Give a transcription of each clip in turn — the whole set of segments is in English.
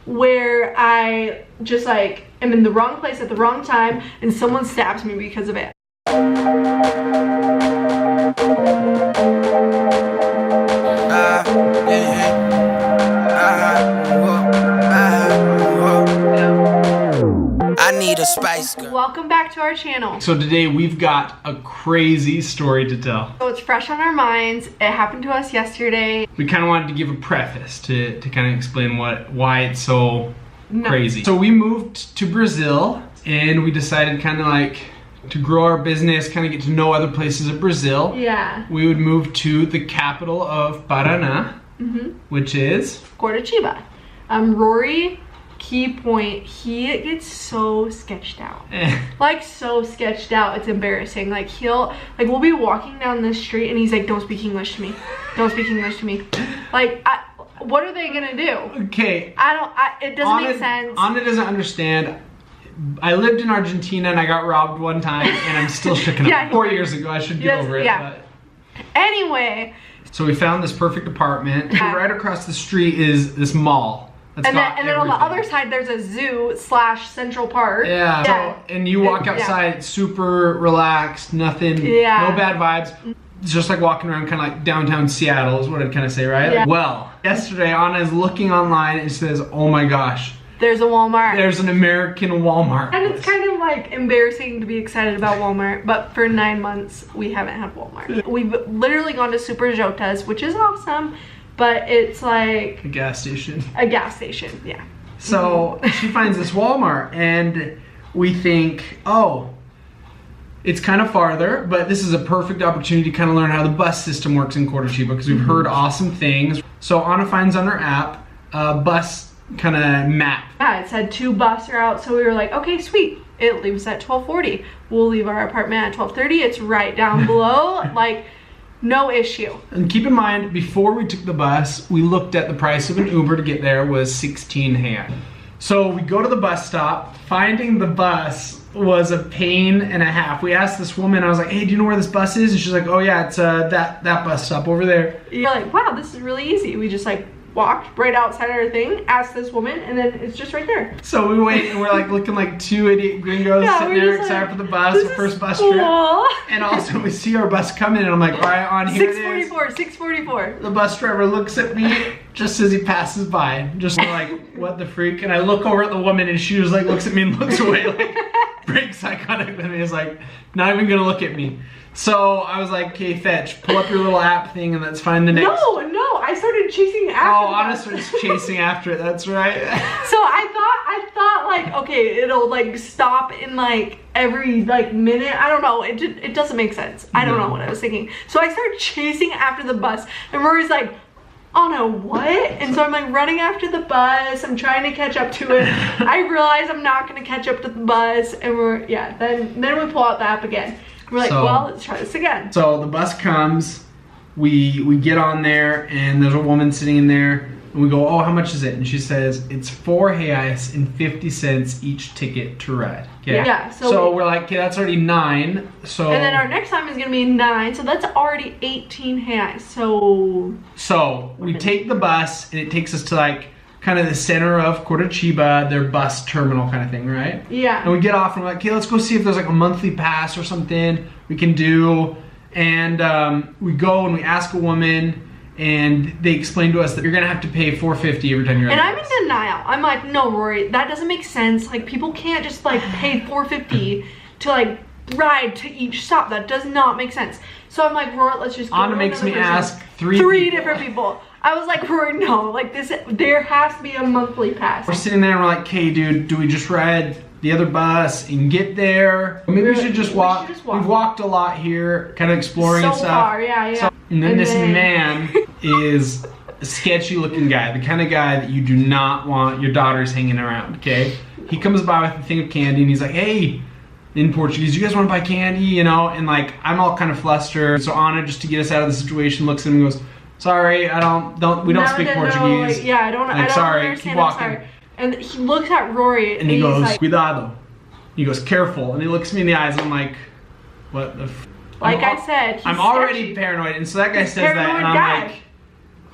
where I just like am in the wrong place at the wrong time and someone stabs me because of it. I need a spice girl. Welcome back to our channel. So today we've got a crazy story to tell. So it's fresh on our minds. It happened to us yesterday. We kind of wanted to give a preface to kind of explain why it's so crazy. So we moved to Brazil and we decided kind of like to grow our business, kind of get to know other places of Brazil. Yeah. We would move to the capital of Paraná, which is Curitiba. Rory, key point, he gets so sketched out. Like so sketched out, it's embarrassing. Like we'll be walking down the street and he's like, don't speak English to me. Don't speak English to me. Like, what are they gonna do? Okay. It doesn't make sense. Anna doesn't understand. I lived in Argentina and I got robbed one time and I'm still shaken up. 4 years ago, I should get over it. Yeah. But. Anyway. So we found this perfect apartment. Right across the street is this mall. And then on the other side, there's a zoo / Central Park. Yeah. So, and you walk outside, it's super relaxed, nothing, no bad vibes. It's just like walking around kind of like downtown Seattle is what I'd kind of say, right? Yeah. Well, yesterday Anna is looking online and says, oh my gosh. There's a Walmart. There's an American Walmart. And it's kind of like embarrassing to be excited about Walmart, but for 9 months, we haven't had Walmart. We've literally gone to Super Jotas, which is awesome, but it's like a gas station. A gas station, yeah. So she finds this Walmart and we think, oh, it's kind of farther, but this is a perfect opportunity to kind of learn how the bus system works in Curitiba because we've heard awesome things. So Anna finds on her app a bus kind of map. Yeah, it said 2 bus routes, so we were like, okay, sweet. It leaves at 12:40. We'll leave our apartment at 12:30. It's right down below, like no issue. And keep in mind, before we took the bus, we looked at the price of an Uber to get there was 16 reais. So we go to the bus stop. Finding the bus was a pain and a half. We asked this woman, I was like, hey, do you know where this bus is? And she's like, oh yeah, it's that bus stop over there. You're like, wow, this is really easy. We just like walked right outside our thing, asked this woman, and then it's just right there. So we wait and we're like looking like 2 idiot gringos sitting there excited for the bus, the first bus trip. And also we see our bus coming and I'm like, all right, on here 644, 644. The bus driver looks at me just as he passes by. Just like, what the freak? And I look over at the woman and she just like looks at me and looks away, like breaks eye contact with me. Is like, not even gonna look at me. So I was like, okay, fetch, pull up your little app thing and let's find the next. No, I started chasing after it. Oh, Anna starts chasing after it, that's right. So I thought like, okay, it'll like stop in like every like minute. I don't know, it doesn't make sense. I don't know what I was thinking. So I started chasing after the bus and Rory's like, oh no, what? And so I'm like running after the bus. I'm trying to catch up to it. I realize I'm not gonna catch up to the bus and then we pull out the app again. We're like, well, let's try this again. So the bus comes, we get on there and there's a woman sitting in there and we go, oh, how much is it? And she says, it's 4 reais and 50 cents each ticket to ride. Okay? Yeah. So we're like, okay, that's already 9. So and then our next time is gonna be 9, so that's already 18 reais. So we take the bus and it takes us to like kind of the center of Curitiba, their bus terminal kind of thing, right? Yeah. And we get off and we're like, okay, let's go see if there's like a monthly pass or something we can do. And we go and we ask a woman and they explain to us that you're gonna have to pay $4.50 every time you're And I'm in denial. I'm like, no, Rory, that doesn't make sense. Like, people can't just like pay $4.50 to like ride to each stop. That does not make sense. So I'm like, Rory, let's just go. Anna makes me ask three different people. I was like, Rory, no, like there has to be a monthly pass. We're sitting there and we're like, okay, dude, do we just ride the other bus and get there? Maybe we should just walk. We've walked a lot here, kind of exploring and stuff. Far, yeah. So, and then this man is a sketchy looking guy, the kind of guy that you do not want your daughters hanging around, okay? He comes by with a thing of candy and he's like, hey, in Portuguese, you guys want to buy candy, you know? And like, I'm all kind of flustered. So Anna, just to get us out of the situation, looks at him and goes, sorry, we don't speak Portuguese. Like, yeah, I don't sorry, understand. keep walking. Sorry. And he looks at Rory and he goes, like, cuidado. He goes, careful. And he looks me in the eyes and I'm like, what the I said, I'm already paranoid. And so that guy says that and I'm like,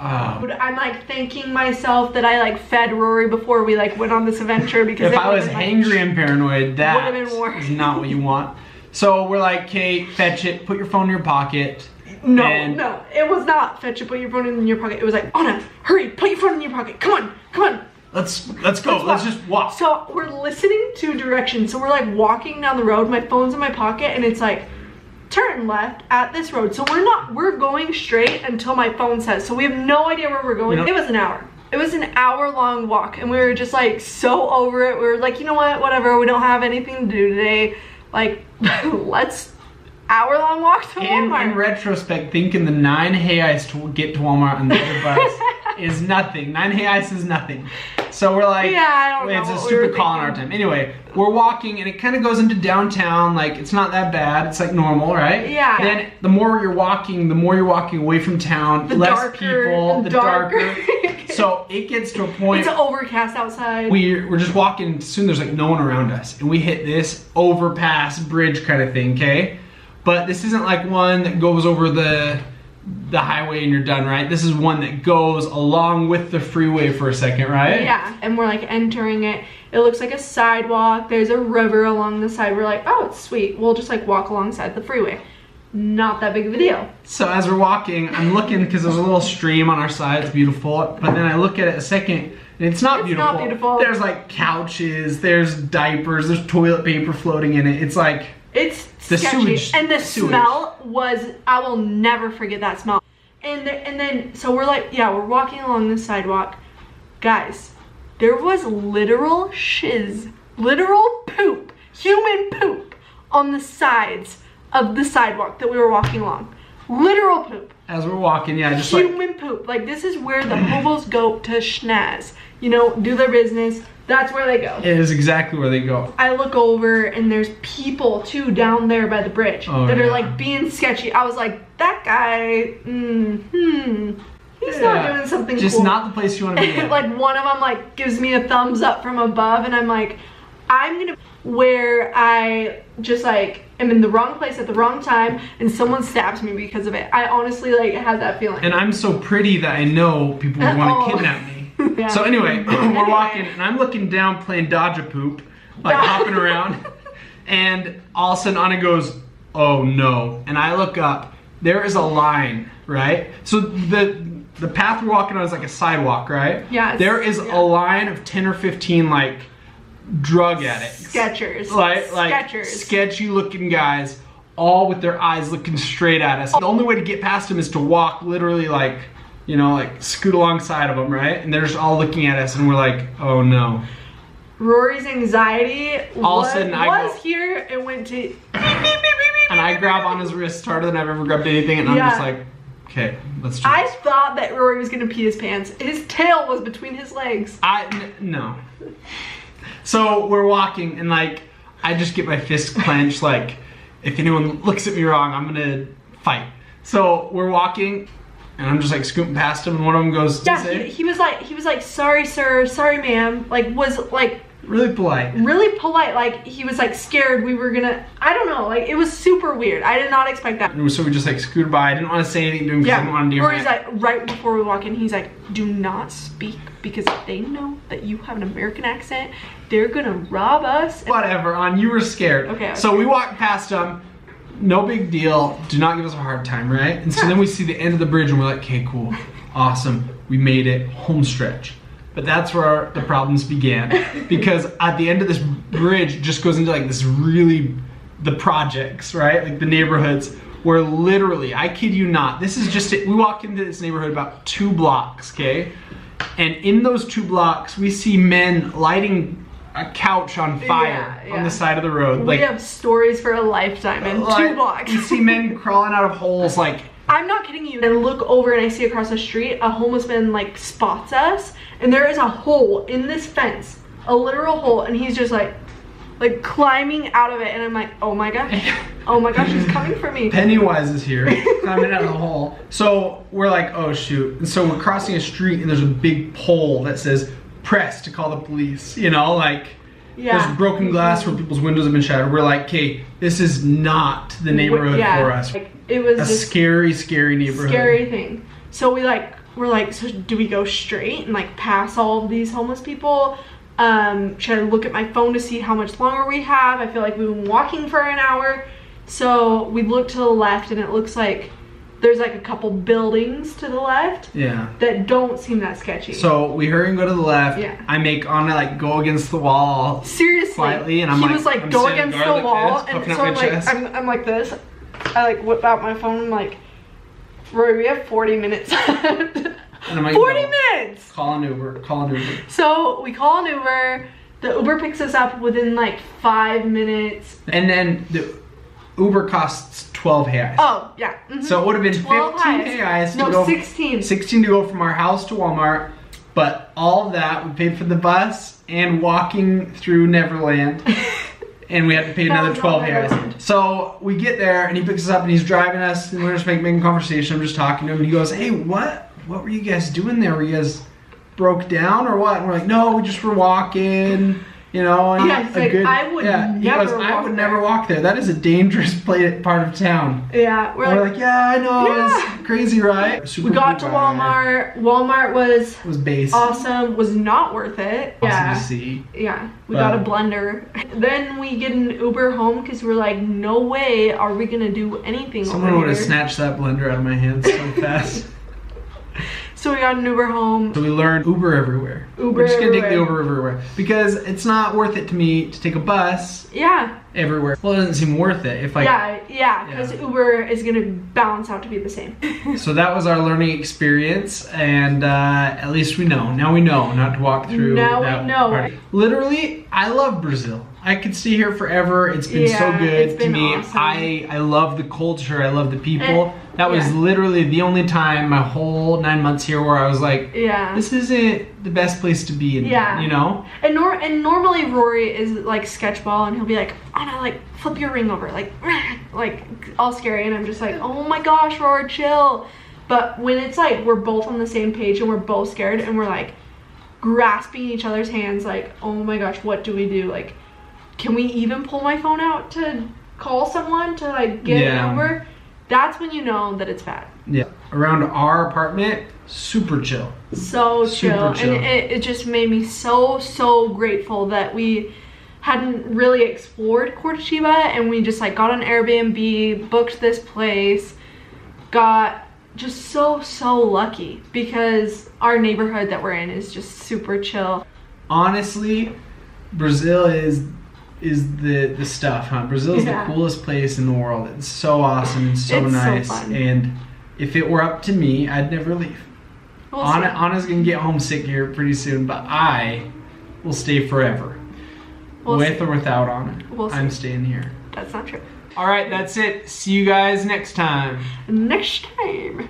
I'm like thanking myself that I like fed Rory before we like went on this adventure, because if I was hangry and paranoid, that is not what you want. So we're like, okay, fetch it, put your phone in your pocket. No, it was not fetch it, put your phone in your pocket. It was like, Anna, hurry, put your phone in your pocket. Come on. Let's go. Let's just walk. So we're listening to directions. So we're like walking down the road. My phone's in my pocket, and it's like, turn left at this road. So we're going straight until my phone says. So we have no idea where we're going. It was an hour. It was an hour-long walk, and we were just like so over it. We were like, you know what, whatever, we don't have anything to do today. Like, let's hour-long walk to Walmart. In retrospect, thinking the 9 reais to get to Walmart on the other bus is nothing. 9 reais is nothing. So we're like, yeah, I don't know. It's a stupid call on our time. Anyway, we're walking, and it kind of goes into downtown. Like, it's not that bad. It's like normal, right? Yeah. Then the more you're walking away from town, the less darker, people, the darker. So it gets to a point. It's overcast outside. We're just walking. Soon there's like no one around us, and we hit this overpass bridge kind of thing, okay? But this isn't like one that goes over the highway and you're done, right? This is one that goes along with the freeway for a second, right? Yeah, and we're like entering it. It looks like a sidewalk. There's a river along the side. We're like, oh, it's sweet. We'll just like walk alongside the freeway. Not that big of a deal. So as we're walking, I'm looking because there's a little stream on our side. It's beautiful. But then I look at it a second, and it's not beautiful. Not beautiful. There's like couches, there's diapers, there's toilet paper floating in it. It's like... It's the sketchy. sewage. And the sewage. smell was, I will never forget that smell. And then, so we're like, yeah, we're walking along the sidewalk. Guys, there was literal shiz, literal poop, human poop on the sides of the sidewalk that we were walking along. Literal poop. As we're walking, yeah, just human poop. Like, this is where the hobos go to schnaz. You know, do their business. That's where they go. It is exactly where they go. I look over, and there's people too down there by the bridge that are like being sketchy. I was like, that guy, he's not doing something just cool. not the place you want to be in. Like, one of them like gives me a thumbs up from above, and I'm like, I'm gonna, where I just like am in the wrong place at the wrong time, and someone stabs me because of it. I honestly like had that feeling. And I'm so pretty that I know people would want to kidnap me. Yeah. So anyway, we're walking, and I'm looking down playing Dodge-a-Poop, like hopping around, and all of a sudden Anna goes, oh no, and I look up, there is a line, right? So the path we're walking on is like a sidewalk, right? Yeah. There is a line of 10 or 15 like drug addicts. Sketchers. Like Sketchers. Sketchy looking guys, all with their eyes looking straight at us. The only way to get past them is to walk literally like, you know, like scoot alongside of them, right? And they're just all looking at us, and we're like, oh no. Rory's anxiety all of a sudden was here and went to beep, beep, beep, beep, beep, and I grab on his wrist harder than I've ever grabbed anything, and I'm just like, okay, let's do this. I thought that Rory was gonna pee his pants. His tail was between his legs. No. So we're walking, and like, I just get my fist clenched, like, if anyone looks at me wrong, I'm gonna fight. So we're walking, and I'm just like scooting past him, and one of them goes, yeah, he was like, sorry sir, sorry ma'am, like, was like really polite. Really polite, like he was like scared we were gonna, I don't know, like it was super weird. I did not expect that. So we just like scooted by. I didn't want to say anything to him because I didn't want to deal with it. He's like, right before we walk in, he's like, do not speak, because if they know that you have an American accent, they're gonna rob us. Whatever, you were scared. Okay. So we walked past him. No big deal. Do not give us a hard time, right? And so then we see the end of the bridge, and we're like, okay, cool, awesome, we made it, home stretch. But that's where the problems began, because at the end of this bridge it just goes into like this really, the projects, right? Like the neighborhoods, where literally, I kid you not, this is just it. We walk into this neighborhood about 2 blocks, okay? And in those 2 blocks, we see men lighting a couch on fire on the side of the road. We have stories for a lifetime in 2 blocks. You see men crawling out of holes, like, I'm not kidding you. And look over, and I see across the street a homeless man like spots us, and there is a hole in this fence, a literal hole, and he's just like climbing out of it, and I'm like, oh my gosh, he's coming for me. Pennywise is here, climbing out of the hole. So we're like, oh shoot. And so we're crossing a street, and there's a big pole that says, press to call the police, you know, like, there's broken glass where people's windows have been shattered. We're like, okay, this is not the neighborhood for us. Like, it was a scary, scary neighborhood. Scary thing. So we like we're like, so do we go straight and like pass all of these homeless people? Should I look at my phone to see how much longer we have? I feel like we've been walking for an hour. So we look to the left and it looks like there's like a couple buildings to the left. Yeah. That don't seem that sketchy. So we hurry and go to the left. Yeah. I make Anna like go against the wall. Seriously. Quietly, and I'm he like, was like, I'm go sitting against guard the like wall. this, And puffing so out I'm my like, chest. I'm like this. I like whip out my phone. I'm like, Rory, we have 40 minutes left. And I'm like, 40 no, minutes. Call an Uber. Call an Uber. So we call an Uber. The Uber picks us up within like 5 minutes. And then the Uber costs 12 reais. Oh, yeah. Mhm. So it would have been 15 reais to No, go. 16. 16 to go from our house to Walmart. But all of that, we paid for the bus and walking through Neverland. And we had to pay That another was 12 all reais. Neverland. So we get there and he picks us up and he's driving us and we're just making conversation. I'm just talking to him and he goes, hey, what were you guys doing there? Were you guys broke down or what? And we're like, no, we just were walking, you know. And Yeah, he's like, I would never I walk would there." never walk there. That is a dangerous part of town. Yeah, We're like, yeah, I know, Yeah. it's crazy, right? Super we got to cool guy. Walmart. Walmart was It was base. awesome. Was not worth it. Yeah. Awesome to see. Yeah, we Wow. got a blender. Then we get an Uber home because we're like, no way are we gonna do anything Someone over would have here. snatched that blender out of my hands so fast. So we got an Uber home. So we learned Uber everywhere. Uber We're just gonna take the everywhere. Uber everywhere because it's not worth it to me to take a bus Yeah, everywhere. Well, it doesn't seem worth it if like. yeah, because Yeah. Uber is gonna balance out to be the same. So that was our learning experience, and at least we know. Now we know not to walk through. Now we that know. part. Literally, I love Brazil. I could stay here forever. It's been so Yeah, good it's to been me. awesome. I love the culture. I love the people. That was yeah. literally the only time my whole 9 months here where I was like, Yeah. this isn't the best place to be in. Yeah. You know? And normally Rory is like sketchball and he'll be like, Anna, like flip your ring over, like all scary, and I'm just like, oh my gosh, Rory, chill. But when it's like we're both on the same page and we're both scared and we're like grasping each other's hands, like, oh my gosh, what do we do? Like, can we even pull my phone out to call someone to like get Yeah. an Uber? That's when you know that it's bad. Yeah. Around our apartment, super chill. So Super chill. chill. And it just made me so grateful that we hadn't really explored Curitiba and we just like got an Airbnb, booked this place, got just so lucky because our neighborhood that we're in is just super chill. Honestly, Brazil is the stuff, huh? Brazil is Yeah. the coolest place in the world. It's so awesome and so It's so nice. fun. And if it were up to me, I'd never leave. We'll see. Anna's gonna get homesick here pretty soon, but I will stay forever. We'll With see. or without Anna. We'll see. I'm staying here. That's not true. Alright, that's it. See you guys next time. Next time.